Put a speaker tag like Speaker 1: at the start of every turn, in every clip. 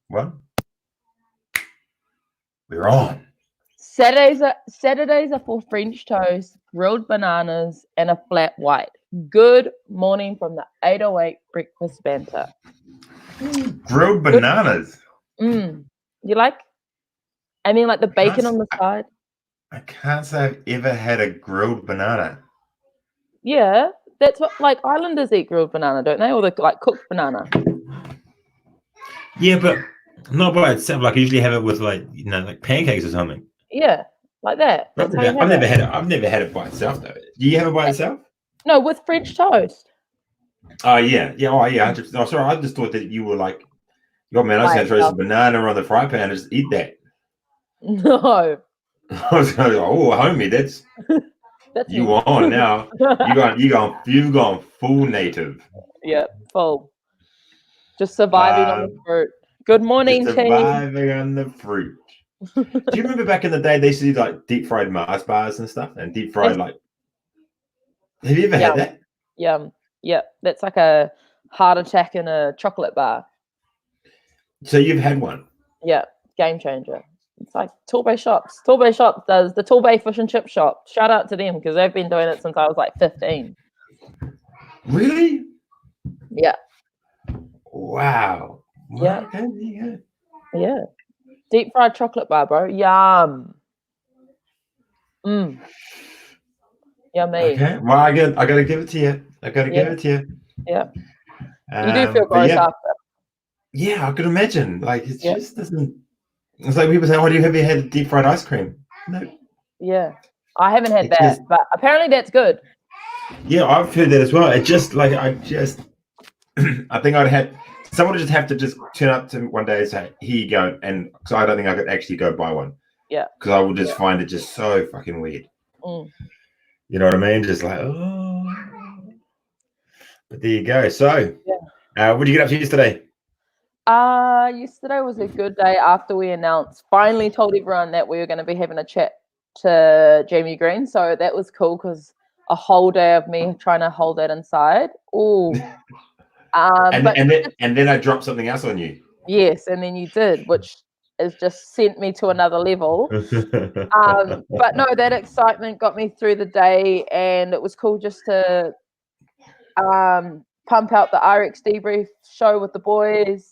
Speaker 1: One. We're on.
Speaker 2: Saturdays are for French toast, grilled bananas, and a flat white. Good morning from the 808 Breakfast Banter.
Speaker 1: Grilled bananas.
Speaker 2: You like? I mean, like the bacon on the side.
Speaker 1: I can't say I've ever had a grilled banana.
Speaker 2: Yeah, that's what like islanders eat grilled banana, don't they? Or the like cooked banana.
Speaker 3: Yeah, but not by itself. Like I usually have it with like pancakes or something.
Speaker 2: Yeah, like that.
Speaker 3: I've never had it. I've never had it by itself though. Do you have it by itself?
Speaker 2: No, with French toast.
Speaker 1: Oh yeah. Oh yeah. Oh, sorry, I just thought that you were like, yo man, I was gonna throw some banana on the fry pan and just eat that.
Speaker 2: No.
Speaker 1: I was going, oh homie, that's you on now. You've gone full native.
Speaker 2: Yeah, full. Just surviving on the fruit. Good morning,
Speaker 1: surviving on the fruit. Do you remember back in the day they used to do like deep fried Mars bars and stuff and deep fried like? Have you ever had that?
Speaker 2: Yeah. That's like a heart attack in a chocolate bar.
Speaker 1: So you've had one?
Speaker 2: Yeah, game changer. It's like Torbay Shops. Torbay Shops does the Torbay Fish and Chip Shop. Shout out to them because they've been doing it since I was like 15.
Speaker 1: Really?
Speaker 2: Yeah.
Speaker 1: Wow.
Speaker 2: Yeah.
Speaker 1: Okay,
Speaker 2: yeah. Deep fried chocolate bar, bro. Yum. Yummy.
Speaker 1: Okay. Well, I gotta give it to you. Give it to you.
Speaker 2: Yeah. You do feel gross after.
Speaker 1: Yeah, I could imagine. Like it just doesn't. It's like people say, "Oh, have you had deep fried ice cream?" No.
Speaker 2: Yeah, I haven't had that, but apparently that's good.
Speaker 1: Yeah, I've heard that as well. It just like I think I'd had someone would just have to just turn up to one day and say, "Here you go," and so I don't think I could actually go buy one.
Speaker 2: Yeah,
Speaker 1: because I would just find it just so fucking weird. You know what I mean? Just like, oh. But there you go. So, what did you get up to yesterday?
Speaker 2: Yesterday was a good day after we finally told everyone that we were going to be having a chat to Jamie Greene. So that was cool because a whole day of me trying to hold that inside. Oh.
Speaker 1: And then I dropped something else on you.
Speaker 2: Yes, and then you did, which has just sent me to another level. But no, that excitement got me through the day, and it was cool just to pump out the RX debrief show with the boys.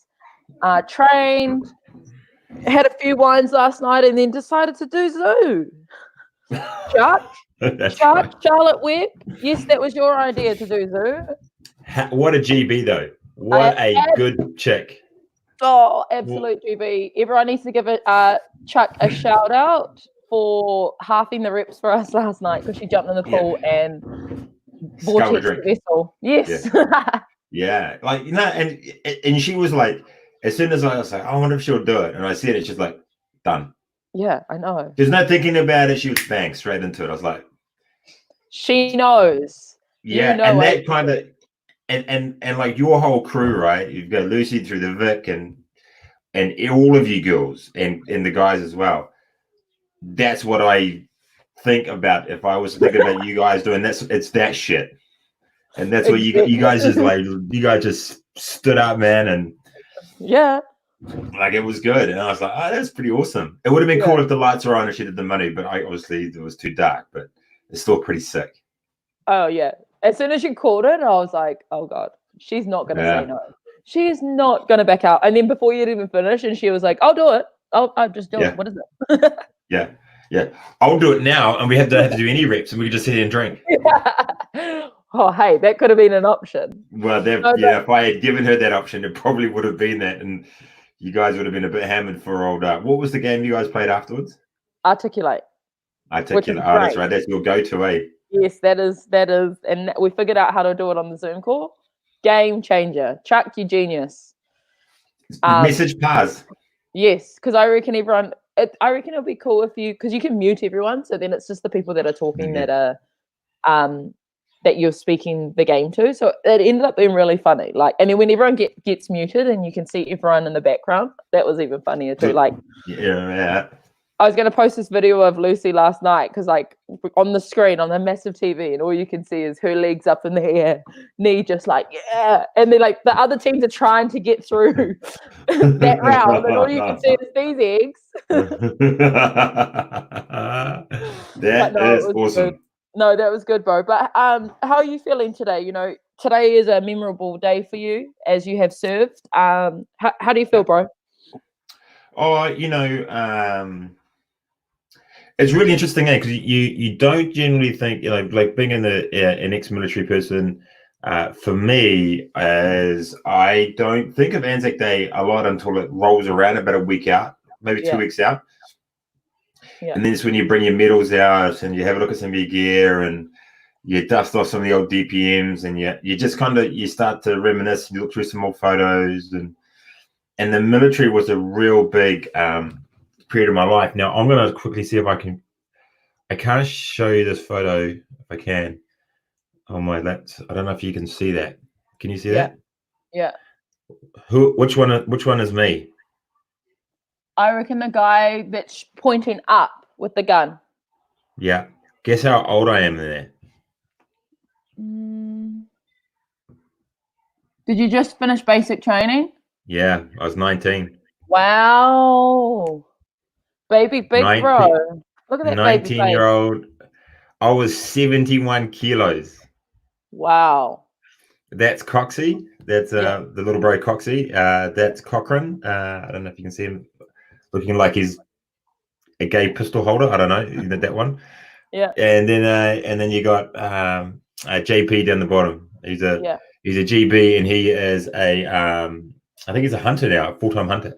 Speaker 2: Trained, had a few wines last night, and then decided to do zoo. Chuck, right. Charlotte Webb. Yes, that was your idea to do zoo.
Speaker 1: What a GB though! What a good chick.
Speaker 2: Oh, absolute GB. Everyone needs to give Chuck a shout out for halving the reps for us last night because she jumped in the pool and vortex the vessel. Yes.
Speaker 1: Yeah, like and she was like, as soon as I was like, I wonder if she'll do it, and I said it, she's like, done.
Speaker 2: Yeah, I know.
Speaker 1: There's no thinking about it. She was bang straight into it. I was like,
Speaker 2: she knows.
Speaker 1: Yeah, and that kind of, and like your whole crew, right? You've got Lucy through the Vic and all of you girls and the guys as well. That's what I think about if I was thinking about you guys doing that. It's that shit. And that's what you guys just stood up, man, and like it was good. And I was like, oh, that's pretty awesome. It would have been cool if the lights were on and she did the money, but obviously it was too dark. But it's still pretty sick.
Speaker 2: Oh yeah! As soon as you called it, I was like, oh god, she's not gonna say no. She is not gonna back out. And then before you'd even finish, and she was like, I'll do it. I'll just do it. What is it?
Speaker 1: Yeah. I'll do it now, and we have to do any reps, and we can just sit here and drink.
Speaker 2: Oh, hey, that could have been an option.
Speaker 1: Well, if I had given her that option, it probably would have been that, and you guys would have been a bit hammered for old. What was the game you guys played afterwards?
Speaker 2: Articulate.
Speaker 1: Oh, that's right. That's your go-to, eh?
Speaker 2: Yes, that is, and we figured out how to do it on the Zoom call. Game changer. Chuck, you genius.
Speaker 1: Message pass.
Speaker 2: Yes, because I reckon it'll be cool if because you can mute everyone, so then it's just the people that are talking that are that you're speaking the game to. So it ended up being really funny. Like, and then when everyone gets muted and you can see everyone in the background, that was even funnier too. Like,
Speaker 1: yeah.
Speaker 2: I was going to post this video of Lucy last night because, like, on the screen on the massive TV, and all you can see is her legs up in the air, knee just like, yeah. And then, like, the other teams are trying to get through that round, and all you can see is these eggs.
Speaker 1: That is awesome.
Speaker 2: Good. No, that was good, bro. But how are you feeling today? You know, today is a memorable day for you as you have served. How do you feel, bro?
Speaker 1: Oh, you know, it's really interesting, because you don't generally think, you know, like being an ex-military person. For me, as I don't think of Anzac Day a lot until it rolls around about a week out, maybe 2 weeks out. Yeah. And then it's when you bring your medals out and you have a look at some of your gear and you dust off some of the old DPMs, and you just kind of, you start to reminisce and you look through some old photos, and the military was a real big period of my life. Now I'm going to quickly see if I can't show you this photo if I can. Oh my, I don't know if you can see that. Can you see that?
Speaker 2: Yeah.
Speaker 1: Which one is me?
Speaker 2: I reckon the guy that's pointing up with the gun.
Speaker 1: Yeah. Guess how old I am there.
Speaker 2: Did you just finish basic training?
Speaker 1: Yeah, I was 19.
Speaker 2: Wow. Baby big, bro. Look at that
Speaker 1: 19-year-old. I was 71 kilos.
Speaker 2: Wow.
Speaker 1: That's Coxie. That's the little bro Coxie. That's Cochrane. I don't know if you can see him looking like he's a gay pistol holder. I don't know. You know that one.
Speaker 2: Yeah.
Speaker 1: And then you got JP down the bottom. He's a GB, and he is I think he's a hunter now, a full-time hunter.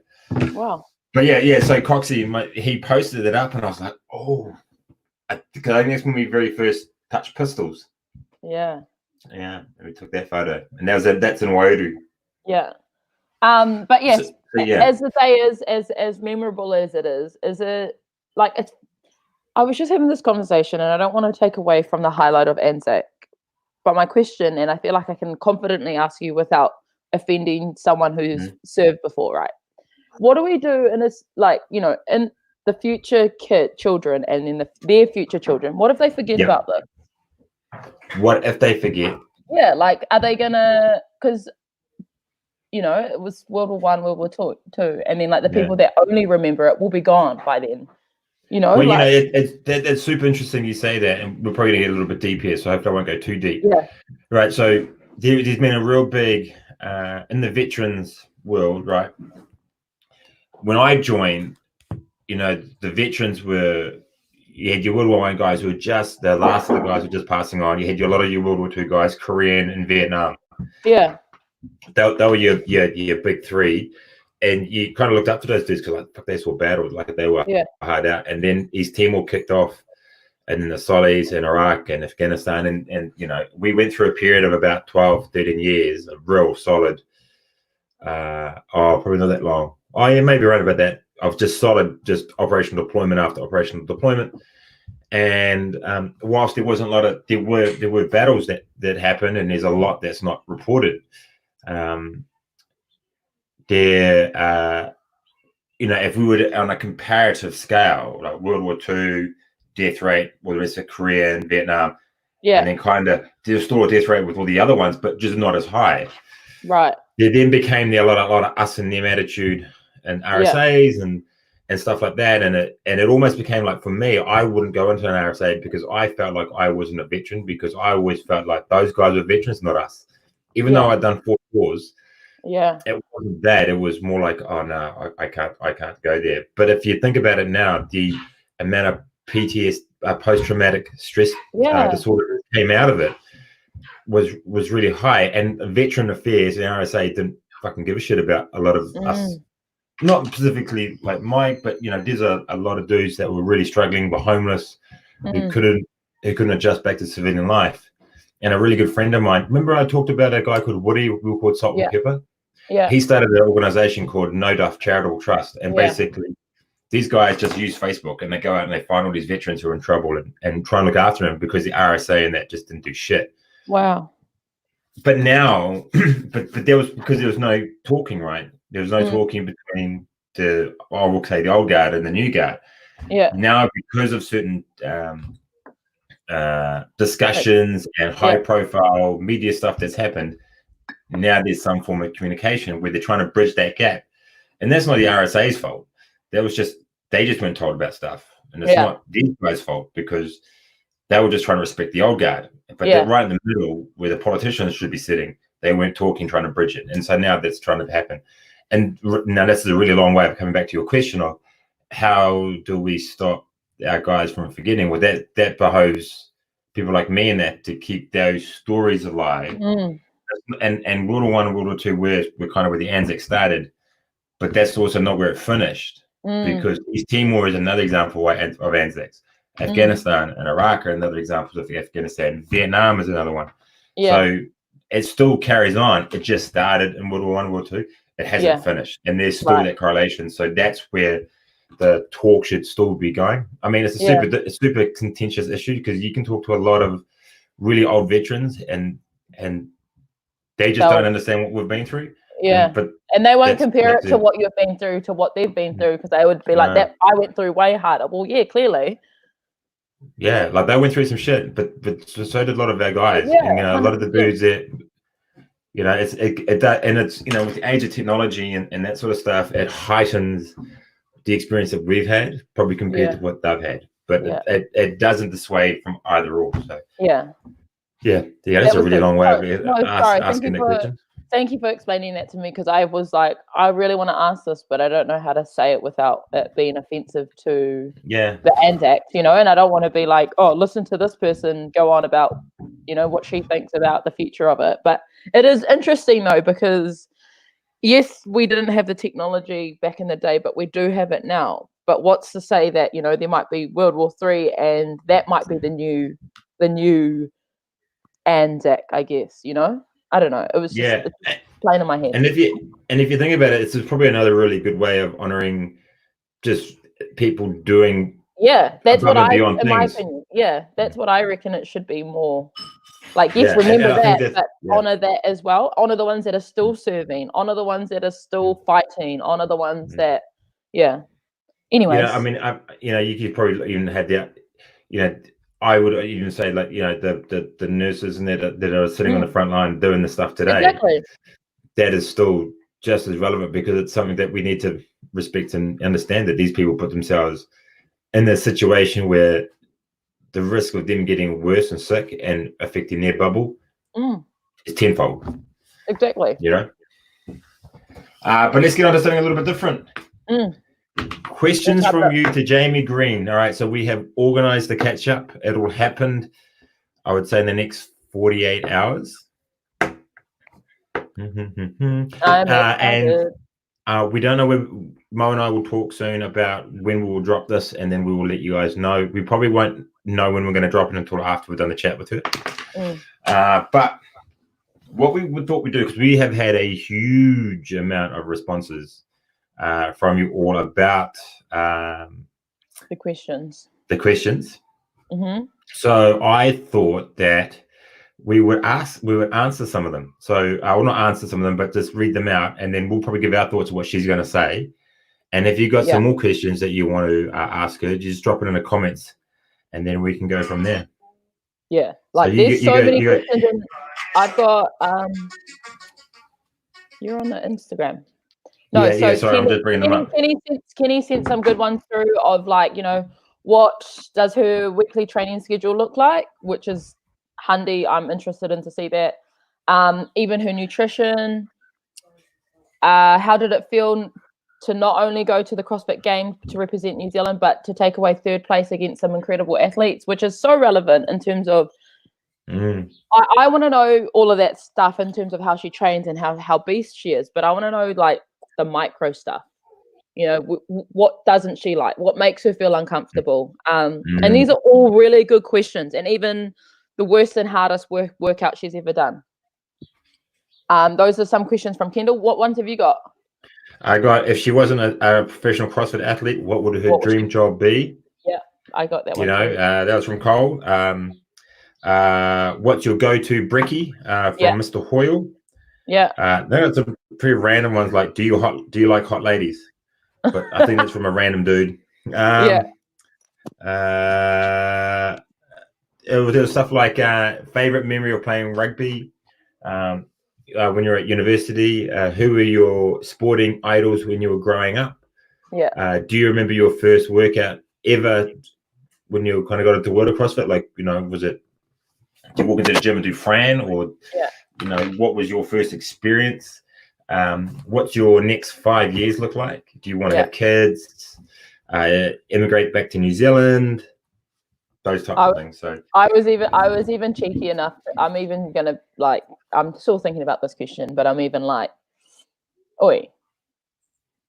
Speaker 2: Wow.
Speaker 1: But yeah. So Coxie, he posted it up, and I was like, oh, because I think that's when we very first touched pistols.
Speaker 2: Yeah.
Speaker 1: Yeah, and we took that photo, and that's in Wairu.
Speaker 2: Yeah. But yes,
Speaker 1: so yeah.
Speaker 2: As the day is, as memorable as it is it like it's? I was just having this conversation, and I don't want to take away from the highlight of Anzac, but my question, and I feel like I can confidently ask you without offending someone who's served before, right? What do we do in this, like, you know, in the future children and in their future children? What if they forget about this?
Speaker 1: What if they forget?
Speaker 2: Yeah, like, are they gonna? Because, you know, it was World War I, World War II, and then, like, the people that only remember it will be gone by then. You know,
Speaker 1: well,
Speaker 2: like,
Speaker 1: you know, that's super interesting you say that, and we're probably gonna get a little bit deep here, so I hope I won't go too deep.
Speaker 2: Yeah.
Speaker 1: Right. So there's been a real big in the veterans world, right? When I joined, you know, the veterans were. You had your World War I guys who were just the last of the guys who were just passing on. You had a lot of your World War II guys, Korean and Vietnam.
Speaker 2: Yeah.
Speaker 1: They were your big three, and you kind of looked up to those dudes because, like, fuck, they saw battle, like they were hard out. And then his team all kicked off, and then the Solis in Iraq and Afghanistan, and you know, we went through a period of about 12, 13 years of real solid. Probably not that long. Oh yeah, maybe right about that. Of just solid, just operational deployment after operational deployment. And whilst there wasn't a lot of, there were battles that happened, and there's a lot that's not reported. You know, if we were on a comparative scale, like World War II death rate, whether it's Korea and Vietnam, and then kind of there's still a death rate with all the other ones, but just not as high.
Speaker 2: Right.
Speaker 1: There then became a lot of us and them attitude, and RSAs and stuff like that, and it almost became like, for me, I wouldn't go into an RSA because I felt like I wasn't a veteran, because I always felt like those guys were veterans, not us. Even though I'd done 4 wars, it wasn't that. It was more like, oh no, I can't go there. But if you think about it now, the amount of PTS, post-traumatic stress disorder that came out of it was really high, and Veteran Affairs and RSA didn't fucking give a shit about a lot of us. Not specifically like Mike, but you know, there's a lot of dudes that were really struggling, were homeless, who couldn't adjust back to civilian life. And a really good friend of mine, remember I talked about a guy called Woody, we were called Salt and Pepper? Yeah. He started an organization called No Duff Charitable Trust. And basically these guys just use Facebook, and they go out and they find all these veterans who are in trouble and try and look after them, because the RSA and that just didn't do shit.
Speaker 2: Wow.
Speaker 1: But now, but there was, because there was no talking, right? There was no talking between we'll say the old guard and the new guard.
Speaker 2: Yeah.
Speaker 1: Now, because of certain discussions and high-profile media stuff that's happened, now there's some form of communication where they're trying to bridge that gap, and that's not the RSA's fault. That was just they just weren't told about stuff, and it's not these guys' fault because they were just trying to respect the old guard. But they're right in the middle where the politicians should be sitting. They weren't talking, trying to bridge it, and so now that's trying to happen. And now this is a really long way of coming back to your question of how do we stop our guys from forgetting? Well, that behoves people like me and that to keep those stories alive. And World War I and World War II we're kind of where the Anzac started, but that's also not where it finished because East Timor is another example of Anzacs. Afghanistan and Iraq are another example of Afghanistan. Vietnam is another one. So it still carries on. It just started in World War I, World War II. It hasn't finished, and there's still that correlation. So that's where the talk should still be going. I mean, it's a super contentious issue because you can talk to a lot of really old veterans, and they just don't understand what we've been through.
Speaker 2: And they won't compare it to what you've been through to what they've been through because they would be like, "That I went through way harder." Well, yeah, clearly.
Speaker 1: Yeah, like they went through some shit, but so did a lot of our guys. And, a lot of the dudes that. It's with the age of technology and that sort of stuff, it heightens the experience that we've had, probably compared to what they've had. But it doesn't dissuade from either or. So that's a really long way of asking that question.
Speaker 2: Thank you for explaining that to me because I was like, I really want to ask this, but I don't know how to say it without it being offensive to the Anzac, and I don't want to be like, oh, listen to this person go on about, what she thinks about the future of it. But it is interesting though, because yes, we didn't have the technology back in the day, but we do have it now. But what's to say that, there might be World War III and that might be the new Anzac, I guess, I don't know. It was just playing in my head.
Speaker 1: And if you think about it, it's probably another really good way of honoring just people doing.
Speaker 2: Yeah, that's what in my opinion. Yeah, that's what I reckon it should be more. Like, yes, remember that, but honor that as well. Honor the ones that are still serving. Honor the ones that are still fighting. Honor the ones that, Anyways,
Speaker 1: I mean, you could probably even have that. I would even say, like, the nurses and that are sitting on the front line doing the stuff today.
Speaker 2: Exactly.
Speaker 1: That is still just as relevant because it's something that we need to respect and understand that these people put themselves in a situation where the risk of them getting worse and sick and affecting their bubble is tenfold.
Speaker 2: Exactly.
Speaker 1: But let's get on to something a little bit different. Questions from you to Jamie Greene. All right, so we have organized the catch up. It will happen, I would say, in the next 48 hours. And we don't know when. Mo and I will talk soon about when we will drop this, and then we will let you guys know. We probably won't know when we're going to drop it until after we've done the chat with her. But what we thought we'd do, because we have had a huge amount of responses from you all about
Speaker 2: the questions.
Speaker 1: So I thought that we would answer some of them. So I will not answer some of them, but just read them out, and then we'll probably give our thoughts of what she's going to say. And if you've got some more questions that you want to ask her, just drop it in the comments, and then we can go from there.
Speaker 2: Yeah, like so there's so many questions. I've got you're on the Instagram. No,
Speaker 1: sorry, I'm just bringing them up.
Speaker 2: Kenny sent some good ones through of, like, what does her weekly training schedule look like, which is handy. I'm interested in to see that. Even her nutrition. How did it feel to not only go to the CrossFit Games to represent New Zealand, but to take away third place against some incredible athletes, which is so relevant in terms of I want to know all of that stuff in terms of how she trains and how beast she is, but I want to know, like, the micro stuff. What doesn't she like? What makes her feel uncomfortable? And these are all really good questions, and even the worst and hardest workout she's ever done. Those are some questions from Kendall. What ones have you got?
Speaker 1: I got, if she wasn't a professional CrossFit athlete, what would her dream job be?
Speaker 2: Yeah, I got that one.
Speaker 1: That was from Cole. What's your go-to brekkie from Mr. Hoyle?
Speaker 2: Yeah.
Speaker 1: That's a pretty random ones, like, do you like hot ladies? But I think that's from a random dude.
Speaker 3: There was stuff like favorite memory of playing rugby when you're at university. Who were your sporting idols when you were growing up?
Speaker 2: Yeah.
Speaker 3: Do you remember your first workout ever when you kind of got into world of CrossFit? Like, was it, did you walk into the gym and do Fran, or what was your first experience? What's your next 5 years look like? Do you want to have kids? Immigrate back to New Zealand? Those types of things. So
Speaker 2: I was even cheeky enough. I'm even gonna I'm still thinking about this question, but I'm even like, oi,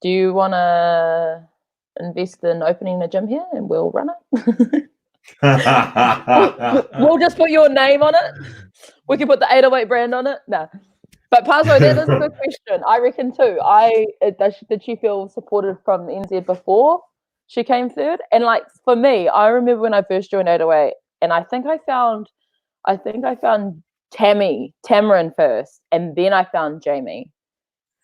Speaker 2: do you want to invest in opening a gym here and we'll run it? We'll just put your name on it. We can put the 808 brand on it. No, but Pazzo, that is a good question. I reckon too. Did she feel supported from NZ before she came third? And like for me, I remember when I first joined 808, and I think I found Tamarin first, and then I found Jamie,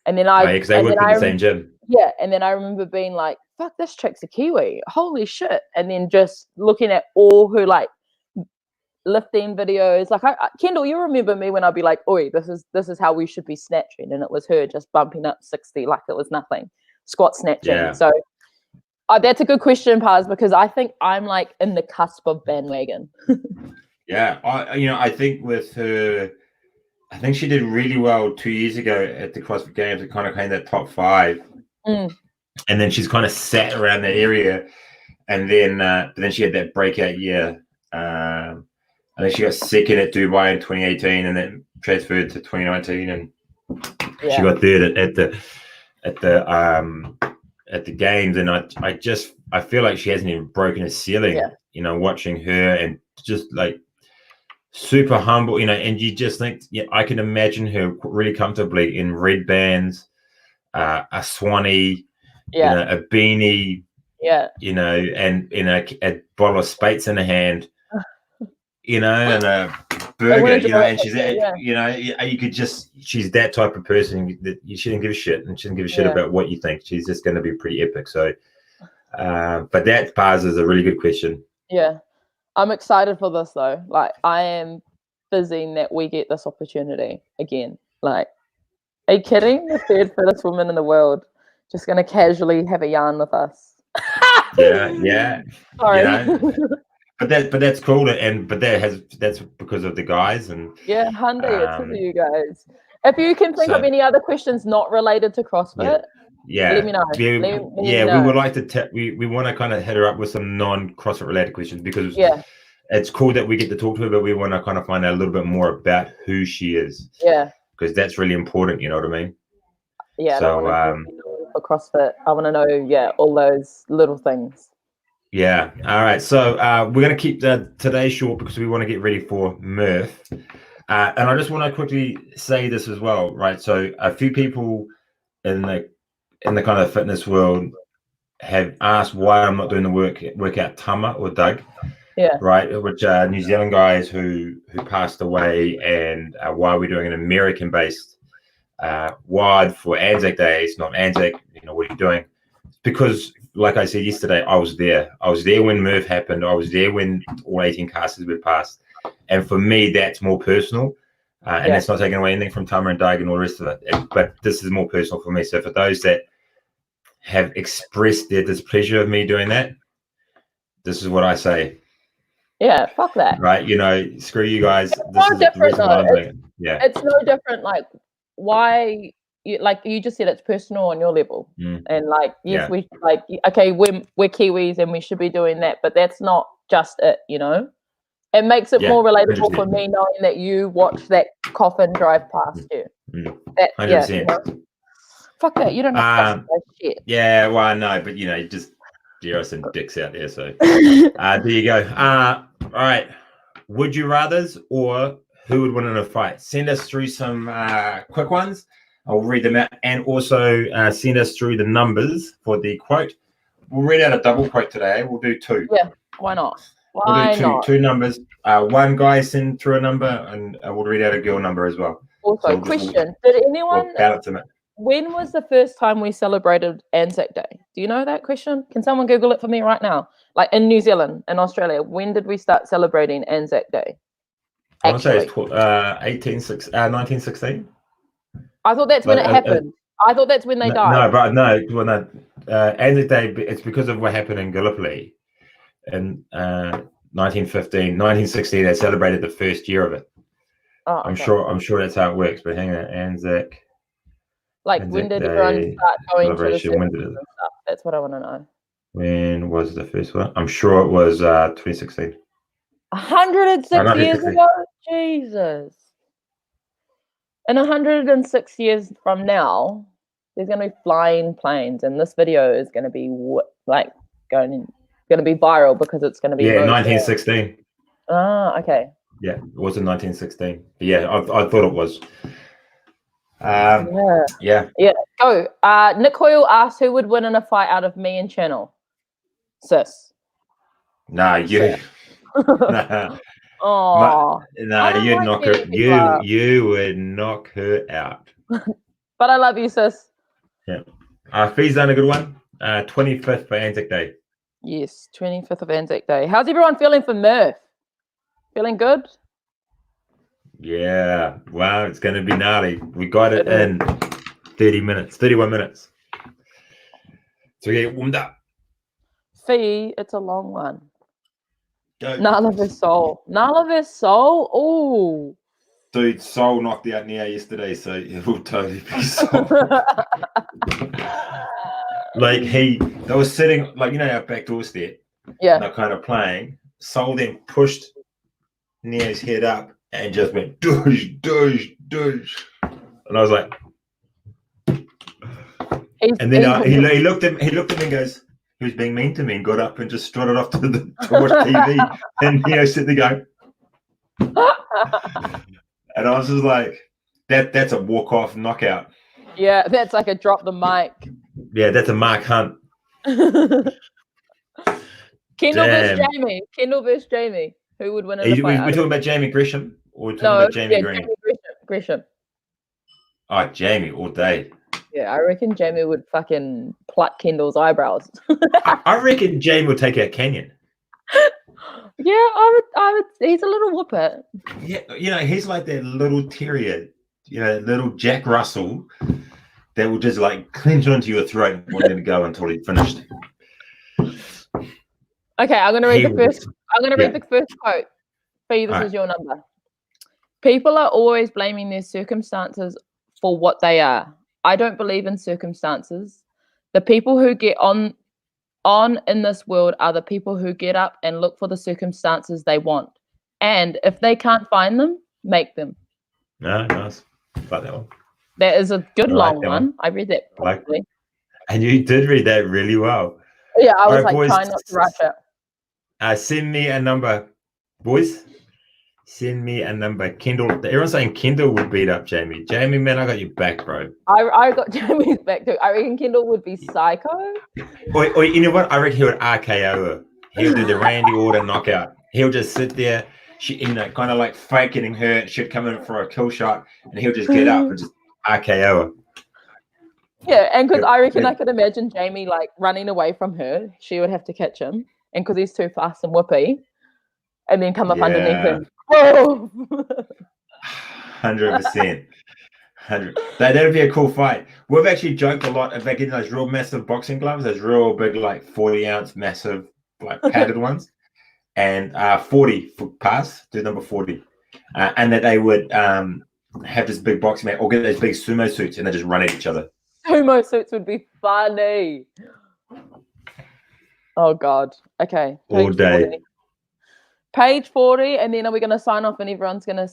Speaker 2: and then
Speaker 3: because they work in the same gym.
Speaker 2: Yeah, and then I remember being like, "Fuck, this chick's a Kiwi! Holy shit!" And then just looking at all her like lifting videos, like Kendall, you remember me when I'd be like, "Oi, this is how we should be snatching," and it was her just bumping up 60 like it was nothing, squat snatching.
Speaker 3: Yeah.
Speaker 2: So that's a good question, Paz, because I think I'm like in the cusp of bandwagon.
Speaker 1: Yeah, I think with her, I think she did really well 2 years ago at the CrossFit Games. It kind of came that top 5, and then she's kind of sat around that area, and then she had that breakout year. I think she got second at Dubai in 2018, and then transferred to 2019, and she got third at the games. And I feel like she hasn't even broken a ceiling. Watching her, and just like super humble, and you just think, I can imagine her really comfortably in red bands, a swanee, a beanie, and a bottle of Spates in her hand, and a burger, and she's you could just, she's that type of person that you shouldn't give a shit, and she doesn't give a shit about what you think. She's just going to be pretty epic. So, but that Paz is a really good question.
Speaker 2: Yeah. I'm excited for this though. Like, I am fizzing that we get this opportunity again. Like, are you kidding? The third fittest woman in the world just going to casually have a yarn with us.
Speaker 1: Yeah.
Speaker 2: Sorry.
Speaker 1: But that's cool, that's because of the guys, and
Speaker 2: Hyundai, it's for you guys. If you can think of any other questions not related to CrossFit, let me know.
Speaker 1: We would like to we want to kind of hit her up with some non-CrossFit related questions, because it's cool that we get to talk to her, but we want to kind of find out a little bit more about who she is. Because that's really important, you know what I mean? So
Speaker 2: for CrossFit, I want to know all those little things.
Speaker 1: Yeah. All right. So we're going to keep today short, because we want to get ready for Murph. And I just want to quickly say this as well, right? So a few people in the kind of fitness world have asked why I'm not doing the workout Tama or Doug, right? Which are New Zealand guys who passed away, and why we're doing an American-based WOD for Anzac days, not Anzac. What are you doing? Because, like I said yesterday, I was there. I was there when Murph happened. I was there when all 18 casters were passed. And for me, that's more personal. And that's not taking away anything from Tama and Doug and all the rest of it. But this is more personal for me. So for those that have expressed their displeasure of me doing that, this is what I say.
Speaker 2: Yeah, fuck that.
Speaker 1: Right? Screw you guys.
Speaker 2: It's no different, though. It's no different. Like, why... you just said, it's personal on your level, and like, we like, okay, we're Kiwis and we should be doing that, but that's not just it. It makes it more relatable for me knowing that you watched that coffin drive past you.
Speaker 1: 100%.
Speaker 2: Fuck that, you don't have to shit.
Speaker 1: Yeah, well, I know, but just there are some dicks out there, so there you go. All right, would you rathers, or who would win in a fight? Send us through some quick ones. I'll read them out, and also send us through the numbers for the quote. We'll read out a double quote today. We'll do 2.
Speaker 2: Yeah, why not?
Speaker 1: We'll do two numbers. One guy send through a number, and we'll read out a girl number as well.
Speaker 2: Also, question: did anyone?
Speaker 1: We'll balance them out.
Speaker 2: When was the first time we celebrated Anzac Day? Do you know that question? Can someone Google it for me right now? Like in New Zealand, in Australia, when did we start celebrating Anzac Day?
Speaker 3: I want to say
Speaker 2: Actually,
Speaker 3: it's 1916.
Speaker 2: I thought that's when it happened. I thought that's when they died.
Speaker 3: No, but no. Well, no. Anzac Day, it's because of what happened in Gallipoli in 1915, 1916. They celebrated the first year of it.
Speaker 2: Oh, okay.
Speaker 3: I'm sure that's how it works. But hang on, Anzac.
Speaker 2: Like
Speaker 3: Anzac
Speaker 2: when did
Speaker 3: Day
Speaker 2: everyone start going to the
Speaker 3: celebration, when did
Speaker 2: circus
Speaker 3: it-
Speaker 2: and stuff? That's what I want to know.
Speaker 3: When was the first one? I'm sure it was 2016.
Speaker 2: 106 years
Speaker 3: 1960.
Speaker 2: ago? Jesus. In 106 years from now, there's going to be flying planes, and this video is going to be going to be viral because it's going to be
Speaker 3: 1916.
Speaker 2: Ah, okay.
Speaker 3: Yeah, it was in 1916. But yeah, I thought it was. Yeah.
Speaker 2: Go. Nick Hoyle asked who would win in a fight out of me and Channel. Sis.
Speaker 3: Nah, you. Nah.
Speaker 2: Oh.
Speaker 3: Nah, you'd knock her. You would knock her out.
Speaker 2: But I love you, sis.
Speaker 3: Yeah. Fee's done a good one. 25th for Anzac Day.
Speaker 2: Yes, 25th of Anzac Day. How's everyone feeling for Murph? Feeling good?
Speaker 3: Yeah. Wow, it's going to be gnarly. We got it in 31 minutes. So we get warmed up.
Speaker 2: Fee, it's a long one.
Speaker 3: Go.
Speaker 2: Nala vs. Soul. Ooh.
Speaker 3: Dude, Soul knocked out Neo yesterday, so it will totally be Soul. Like they were sitting, like, you know, our back doorstep.
Speaker 2: Yeah.
Speaker 3: And they're kind of playing. Soul then pushed Neo's head up and just went douche. And I was like, and then he looked at me and goes, he was being mean to me, and got up and just strutted off to watch TV. And Neo said to go. And I was just like, that's a walk-off knockout.
Speaker 2: Yeah, that's like a drop the mic.
Speaker 3: Yeah, that's a Mark Hunt.
Speaker 2: Kendall versus Jamie. Who would win in the fight?
Speaker 3: We're talking about Jamie Gresham, or we're talking about Jamie Greene?
Speaker 2: Gresham.
Speaker 3: Oh, Jamie all day.
Speaker 2: Yeah, I reckon Jamie would fucking pluck Kendall's eyebrows.
Speaker 3: I reckon Jamie would take out Canyon.
Speaker 2: Yeah, I would. He's a little whoopper.
Speaker 3: Yeah, you know, he's like that little terrier, you know, little Jack Russell that will just like clench onto your throat and want you to go until he's finished.
Speaker 2: Okay, I'm gonna read the first. I'm gonna read the first quote. Fee, this is your number. People are always blaming their circumstances for what they are. I don't believe in circumstances. The people who get on in this world are the people who get up and look for the circumstances they want. And if they can't find them, make them.
Speaker 3: No, nice. Like that one.
Speaker 2: That is a good long one. I read that properly.
Speaker 3: And you did read that really well.
Speaker 2: Yeah, I was trying not to rush it.
Speaker 3: Send me a number, boys. Send me a number. Kendall. Everyone's saying Kendall would beat up Jamie. Jamie, man, I got your back, bro.
Speaker 2: I got Jamie's back too. I reckon Kendall would be psycho.
Speaker 3: Or you know what? I reckon he would RKO her. He'll do the Randy Orton knockout. He'll just sit there, kind of like fake getting hurt. She'd come in for a kill shot, and he'll just get up and just RKO her.
Speaker 2: Yeah, and because I reckon I could imagine Jamie like running away from her. She would have to catch him, and because he's too fast and whoopy, and then come up underneath him. Whoa!
Speaker 3: 100%. That'd be a cool fight. We've actually joked a lot about getting those real massive boxing gloves, those real big, like 40-ounce massive, like padded ones, and 40 for pass, do number 40, and that they would have this big boxing mat or get those big sumo suits and they just run at each other.
Speaker 2: Sumo suits would be funny. Oh God. Okay.
Speaker 3: All day.
Speaker 2: 40. Page 40, and then are we going to sign off and everyone's going to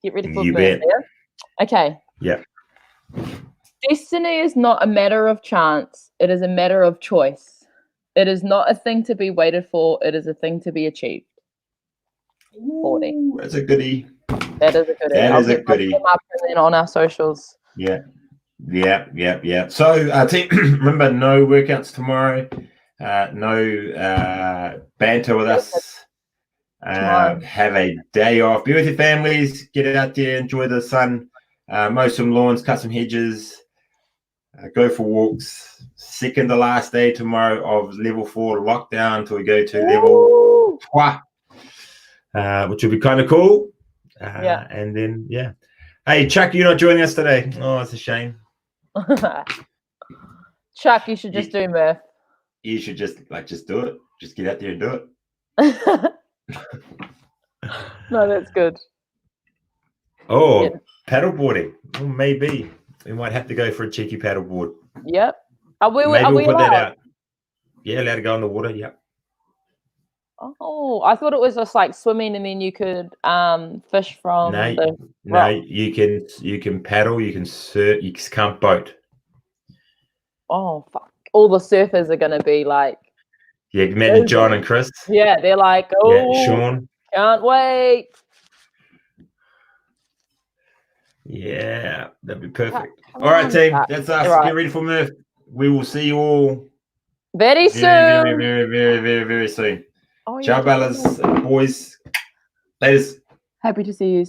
Speaker 2: get ready for
Speaker 3: bet.
Speaker 2: Okay.
Speaker 3: Yeah.
Speaker 2: Destiny is not a matter of chance. It is a matter of choice. It is not a thing to be waited for. It is a thing to be achieved. 40.
Speaker 3: Ooh, that's a goodie.
Speaker 2: That is a goodie.
Speaker 3: That is a goodie.
Speaker 2: Up and then on our socials.
Speaker 3: Yeah. So, team, remember, no workouts tomorrow. No banter with us. Have a day off. Be with your families. Get out there. Enjoy the sun. Mow some lawns. Cut some hedges.
Speaker 1: Go for walks. Second to last day tomorrow of level 4 lockdown until we go to level 3, which will be kind of cool. And then, yeah. Hey, Chuck, you're not joining us today. Oh, it's a shame.
Speaker 2: Chuck, you should just do Murph.
Speaker 1: You should just do it. Just get out there and do it.
Speaker 2: No, that's good.
Speaker 1: Oh, paddleboarding. Well, maybe we might have to go for a cheeky paddleboard.
Speaker 2: Yep. Are we
Speaker 1: put
Speaker 2: allowed?
Speaker 1: that out. Yeah, allowed to go in the water. Yep.
Speaker 2: Oh, I thought it was just like swimming, and then you could fish from the rock.
Speaker 1: You can paddle, you can surf, you can't boat.
Speaker 2: Oh, fuck. All the surfers are going to be like...
Speaker 1: Yeah, imagine John and Chris.
Speaker 2: Yeah, they're like,
Speaker 1: Sean.
Speaker 2: Can't wait.
Speaker 1: Yeah, that'd be perfect. All right, team. That's us.
Speaker 2: Right.
Speaker 1: Get ready for Murph. We will see you all
Speaker 2: very soon.
Speaker 1: Very soon.
Speaker 2: Oh,
Speaker 1: Ciao, Bellas, boys. Ladies.
Speaker 2: Happy to see you.